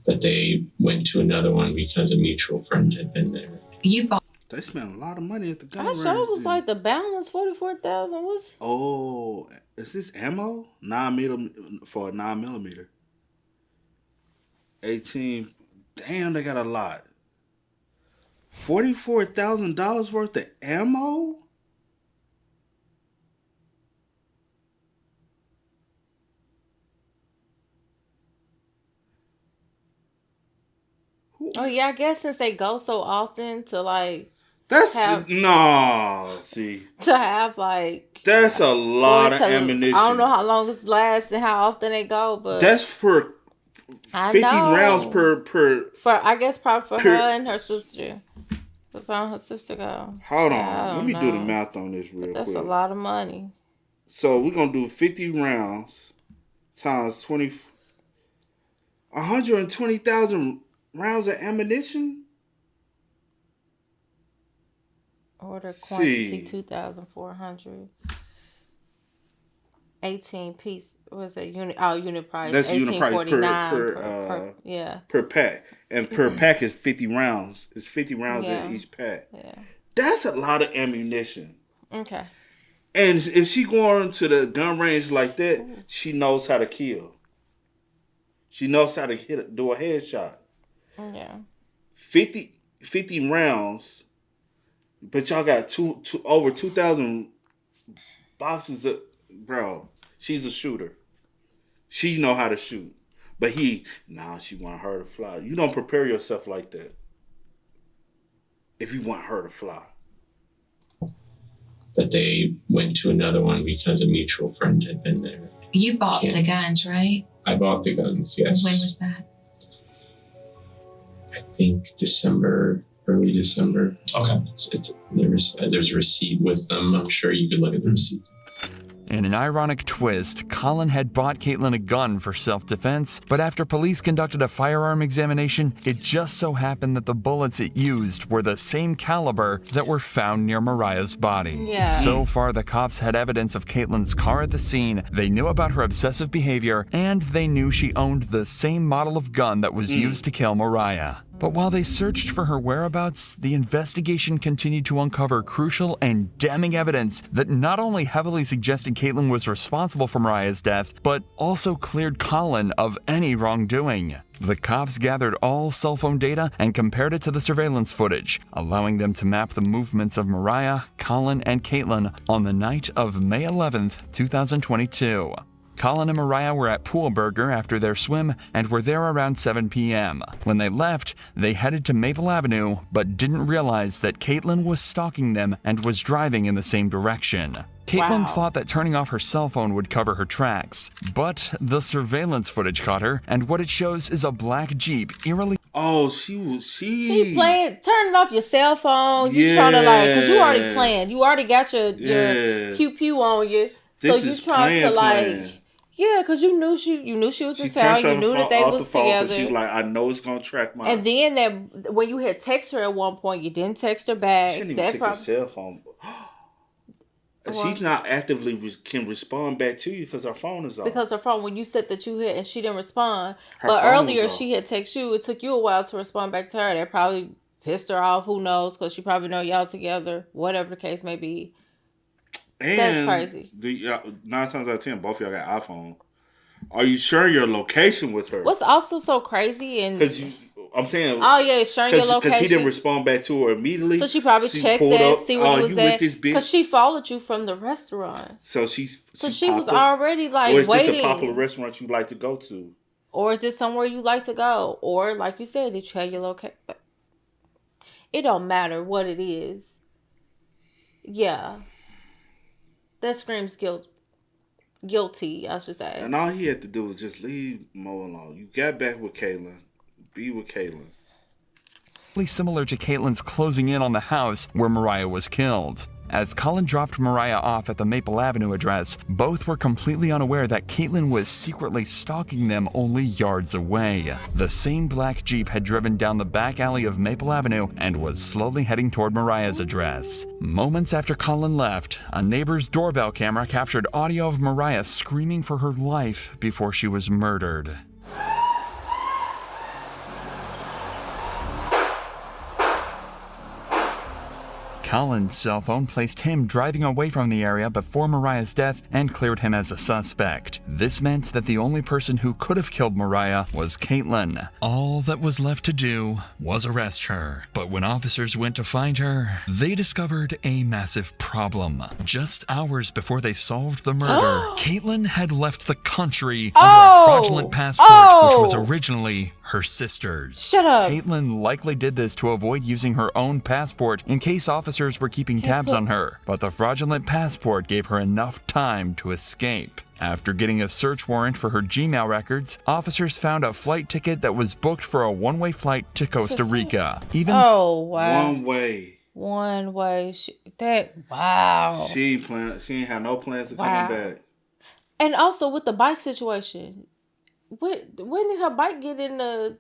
But they went to another one because a mutual friend had been there. They spent a lot of money at the gun I range. saw it was like the balance 44,000 was. Oh, is this ammo? 9mm for a 9mm. 18. Damn, they got a lot. $44,000 worth of ammo? Oh yeah, I guess since they go so often to like That's to have like that's a lot of ammunition. I don't know how long it lasts and how often they go, but that's for 50 rounds per. For I guess probably for her and her sister. What's on her sister go? Hold on, let me do the math on this real quick. That's a lot of money. So we're gonna do 50 rounds times 20. 120,000 rounds of ammunition. Order quantity 2,400. 18 piece. What's that unit? Oh, unit price. That's unit price per pack, and per pack is 50 rounds. It's 50 rounds in each pack. Yeah, that's a lot of ammunition. Okay. And if she going to the gun range like that, she knows how to kill. She knows how to do a headshot. Yeah. 50 rounds, but y'all got over 2,000 boxes of, bro. She's a shooter. She know how to shoot. But she want her to fly. You don't prepare yourself like that if you want her to fly. But they went to another one because a mutual friend had been there. You bought the guns, right? I bought the guns, yes. When was that? I think early December. Okay. There's a receipt with them. I'm sure you could look at the receipt. In an ironic twist, Colin had bought Caitlyn a gun for self-defense, but after police conducted a firearm examination, it just so happened that the bullets it used were the same caliber that were found near Mariah's body. Yeah. So far, the cops had evidence of Caitlyn's car at the scene, they knew about her obsessive behavior, and they knew she owned the same model of gun that was used to kill Mariah. But while they searched for her whereabouts, the investigation continued to uncover crucial and damning evidence that not only heavily suggested Caitlyn was responsible for Mariah's death, but also cleared Colin of any wrongdoing. The cops gathered all cell phone data and compared it to the surveillance footage, allowing them to map the movements of Mariah, Colin, and Caitlyn on the night of May 11th, 2022. Colin and Mariah were at Pool Burger after their swim and were there around 7 p.m. When they left, they headed to Maple Avenue, but didn't realize that Caitlyn was stalking them and was driving in the same direction. Caitlyn thought that turning off her cell phone would cover her tracks, but the surveillance footage caught her, and what it shows is a black Jeep eerily... Oh, she playing, turning off your cell phone. You trying to because you already playing. You already got your pew on you. This so you is trying to playing. Yeah, because you knew she was in town. You knew that they was together. She like, I know it's gonna track my. And then when you had text her at one point, you didn't text her back. She didn't even take her cell phone. She's not actively can respond back to you because her phone is off. Because her phone, when you said that you hit and she didn't respond, but earlier she had texted you. It took you a while to respond back to her. That probably pissed her off. Who knows? Because she probably know y'all together. Whatever the case may be. And that's crazy. 9 times out of 10, both of y'all got iPhone. Are you sharing your location with her? What's also so crazy and because I'm saying, oh yeah, sharing your location because he didn't respond back to her immediately. So she probably checked that, see where he was at. Because she followed you from the restaurant. So she was already like or is waiting. This a popular restaurant you like to go to? Or is this somewhere you like to go? Or like you said, did you have your location? It don't matter what it is. Yeah. That screams guilty, I should say. And all he had to do was just leave Mo alone. You got back with Caitlyn. Be with Caitlyn. Similar to Caitlyn's closing in on the house where Mariah was killed. As Colin dropped Mariah off at the Maple Avenue address, both were completely unaware that Caitlyn was secretly stalking them only yards away. The same black Jeep had driven down the back alley of Maple Avenue and was slowly heading toward Mariah's address. Moments after Colin left, a neighbor's doorbell camera captured audio of Mariah screaming for her life before she was murdered. Colin's cell phone placed him driving away from the area before Mariah's death and cleared him as a suspect. This meant that the only person who could have killed Mariah was Caitlyn. All that was left to do was arrest her. But when officers went to find her, they discovered a massive problem. Just hours before they solved the murder, Caitlyn had left the country under a fraudulent passport, which was originally her sisters. Shut up. Caitlyn likely did this to avoid using her own passport in case officers were keeping tabs on her, but the fraudulent passport gave her enough time to escape. After getting a search warrant for her Gmail records, officers found a flight ticket that was booked for a one-way flight to Costa Rica. Oh, wow. One way. Wow. She ain't had no plans of coming back. And also with the bike situation, when did her bike get in the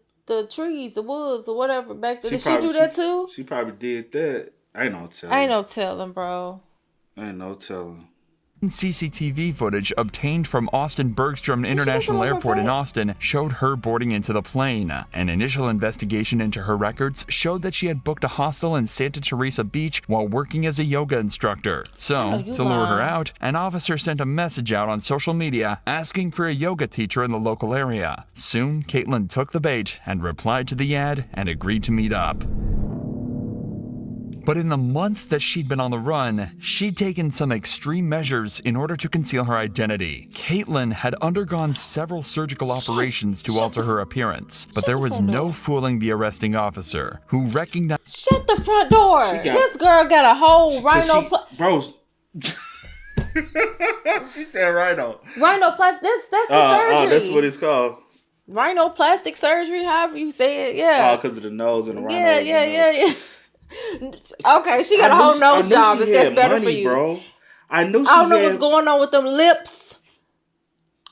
trees, the woods, or whatever back there? Did she do that too? She probably did that. Ain't no telling, bro. Ain't no telling. CCTV footage obtained from Austin Bergstrom International Airport in Austin showed her boarding into the plane. An initial investigation into her records showed that she had booked a hostel in Santa Teresa Beach while working as a yoga instructor. So, to lure her out, an officer sent a message out on social media asking for a yoga teacher in the local area. Soon, Caitlyn took the bait and replied to the ad and agreed to meet up. But in the month that she'd been on the run, she'd taken some extreme measures in order to conceal her identity. Caitlyn had undergone several surgical operations to alter her appearance, but there was no fooling the arresting officer, who recognized— Shut the front door! This girl got a whole Bro. She said rhino. Rhinoplasty. That's the surgery. Oh, that's what it's called. Rhinoplastic surgery, however you say it. Yeah. Oh, because of the nose and the rhino. Yeah. Okay, she got a whole nose job. If that's better for you, bro. I don't know what's going on with them lips.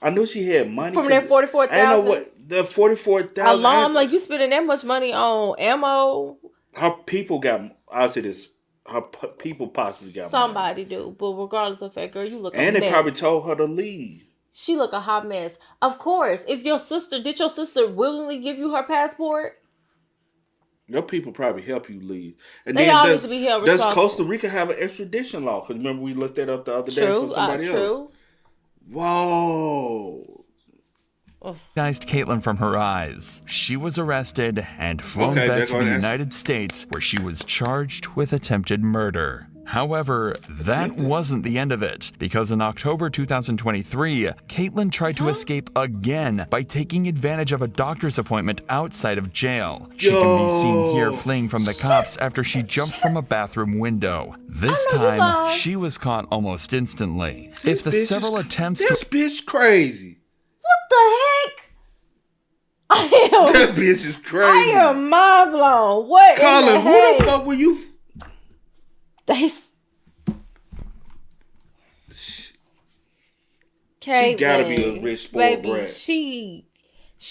I knew she had money from that 44,000. I know what the 44,000. Alarm, like you spending that much money on ammo. Her people got. I'll say this. Her people possibly got. Somebody do, but regardless of that, girl, you look. And they probably told her to leave. She look a hot mess. Of course, if your sister willingly give you her passport. Your people probably help you leave. And they all need to be held responsible. Does Costa Rica have an extradition law? Because remember we looked that up the other day for somebody else. Whoa. Recognized Caitlyn from her eyes. She was arrested and flown back to the United States, where she was charged with attempted murder. However, that wasn't the end of it, because in October 2023, Caitlyn tried to escape again by taking advantage of a doctor's appointment outside of jail. She can be seen here fleeing from the cops after she jumped from a bathroom window. This time, she was caught almost instantly. If the several attempts This bitch crazy. What the heck? That bitch is crazy. I am mind blown. What Colin, in the who heck? the fuck were you? Caitlyn, she gotta be a rich spoiled brat. She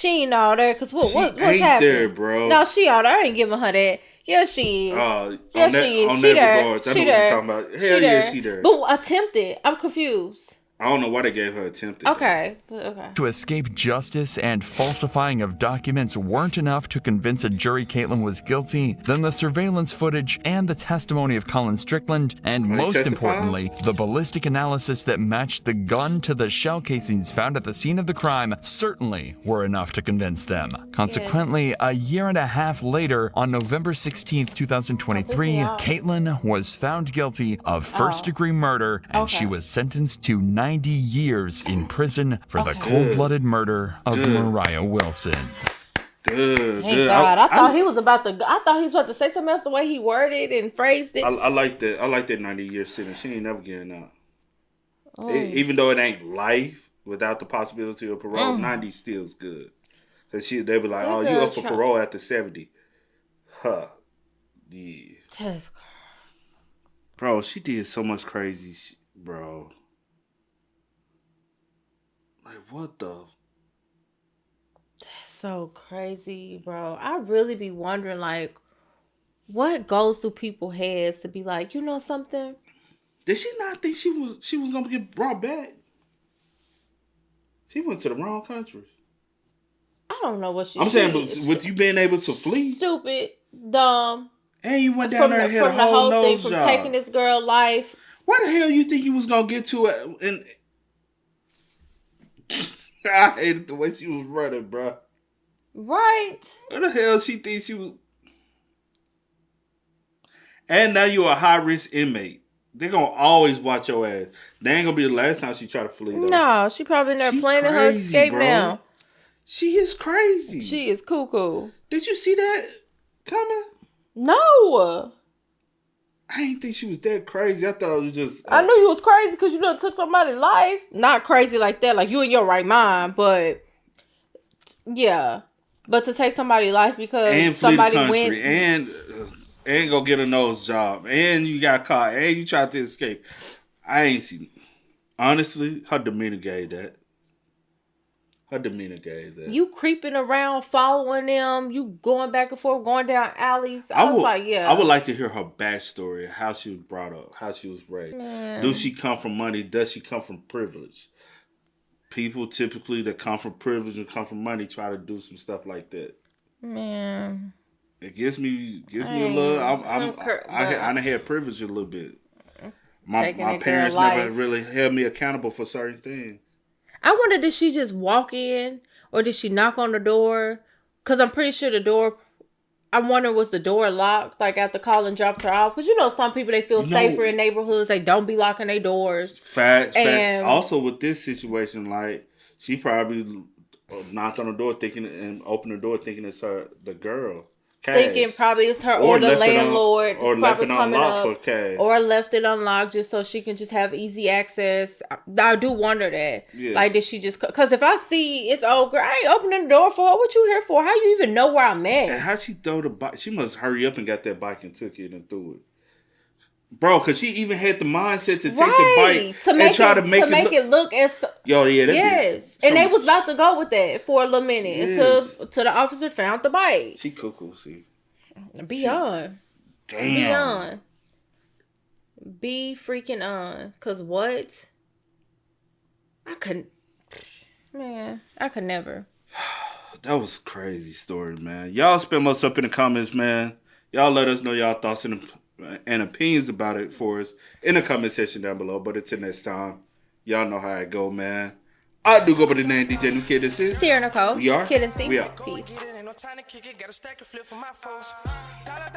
ain't all there. Cause what's ain't happening? There, bro. No, she all there. I ain't giving her that. Yeah, she is. Yeah, she is. She there. She there. Hell yeah, she there. But attempted. I'm confused. I don't know why they gave her attempted. Okay. To escape justice and falsifying of documents weren't enough to convince a jury Caitlyn was guilty, then the surveillance footage and the testimony of Colin Strickland, and most importantly, the ballistic analysis that matched the gun to the shell casings found at the scene of the crime certainly were enough to convince them. Consequently, a year and a half later, on November 16th, 2023, Caitlyn was found guilty of first-degree murder, and she was sentenced to 90 years in prison for the cold-blooded murder of Mariah Wilson. Thank God. I thought he was about to say something else the way he worded and phrased it. I like that. I like that 90-year sentence. She ain't never getting out. Even though it ain't life without the possibility of parole, 90 still is good. Cause they be like, "Oh, you up for parole after 70?" Huh? Yeah. Bro, she did so much crazy, bro. Like, what the? That's so crazy, bro. I really be wondering, like, what goes through people's heads to be like, you know something? Did she not think she was gonna get brought back? She went to the wrong country. I don't know what she. I'm saying, but with you being able to flee, stupid, dumb, and you went down there and had a whole nose thing, job. From taking this girl life. Where the hell you think you was gonna get to it? And I hated the way she was running, bro. Right. Where the hell she thinks she was? And now you're a high risk inmate. They're gonna always watch your ass. They ain't gonna be the last time she try to flee though. No, she probably never planning her escape, bro. Now. She is crazy. She is cuckoo. Did you see that coming? No. I didn't think she was that crazy. I thought it was just... I knew you was crazy because you done took somebody's life. Not crazy like that, like you in your right mind, but yeah. But to take somebody's life because somebody went... And go get a nose job. And you got caught. And you tried to escape. I ain't seen... Honestly, her demeanor gave that. You creeping around, following them. You going back and forth, going down alleys. I was like, yeah. I would like to hear her backstory, how she was brought up, how she was raised. Man. Do she come from money? Does she come from privilege? People typically that come from privilege and come from money try to do some stuff like that. Man. It gives me a little... I done had privilege a little bit. My parents never really held me accountable for certain things. I wonder, did she just walk in or did she knock on the door? Because I'm pretty sure the door... I wonder, was the door locked, like after Colin dropped her off? Because you know some people, they feel safer in neighborhoods. They don't be locking their doors. Facts. Also with this situation, like, she probably knocked on the door and opened the door thinking it's the girl. Cash. Thinking probably it's her or the landlord. Or left it unlocked for cash. Or left it unlocked just so she can just have easy access. I do wonder that. Yeah. Like, did she just... Because if I see it's old girl, I ain't opening the door for her. What you here for? How you even know where I'm at? And how'd she throw the bike? She must hurry up and got that bike and took it and threw it. Bro, because she even had the mindset to take the bike and try to make it look as... Yo, yeah, that yes. And they was about to go with that for a little minute until the officer found the bike. She cuckoo, see. Beyond. Damn. Beyond. Be freaking on. Because what? I couldn't... Man, I could never. That was a crazy story, man. Y'all spam us up in the comments, man. Y'all let us know y'all thoughts and opinions about it for us in the comment section down below. But until next time, y'all know how it go, man. I do go by the name DJ New Kid. This is Sierra Nicole. We are Kid and C. We are. Peace. Time to kick it, got a stack of flip for my foes. Dollar.